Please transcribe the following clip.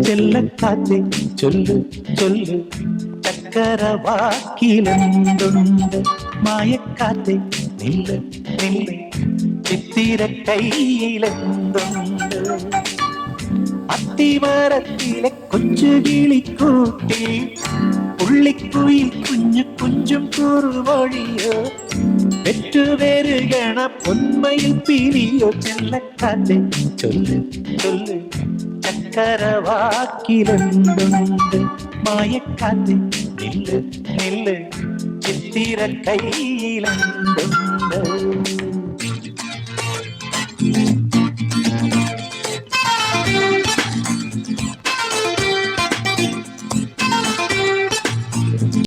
ചെല്ലക്കാറ്റേ ചൊല്ലു ചൊല്ലു ചക്കരവാക്കിലെന്തുണ്ട് മായക്കാറ്റേ നില്ല് നില്ല് ചിത്തിര കയ്യിലെന്തുണ്ട് അത്തിമരത്തിലെ കൊച്ചു കിളിക്കൂട്ടി പുള്ളിക്കുയിൽ കുഞ്ഞു കുഞ്ചും കുറുമൊഴിയോ പെറ്റുപേരുകണ പൊന്മയിൽ പിരിയോ ചെല്ലക്കാറ്റേ ചൊല്ല് ചൊല്ല് ചക്കരവാക്കിലെന്തുണ്ട് മായക്കാറ്റേ നില്ല് നില്ല് ചിത്തിര കയ്യിലെന്തുണ്ട്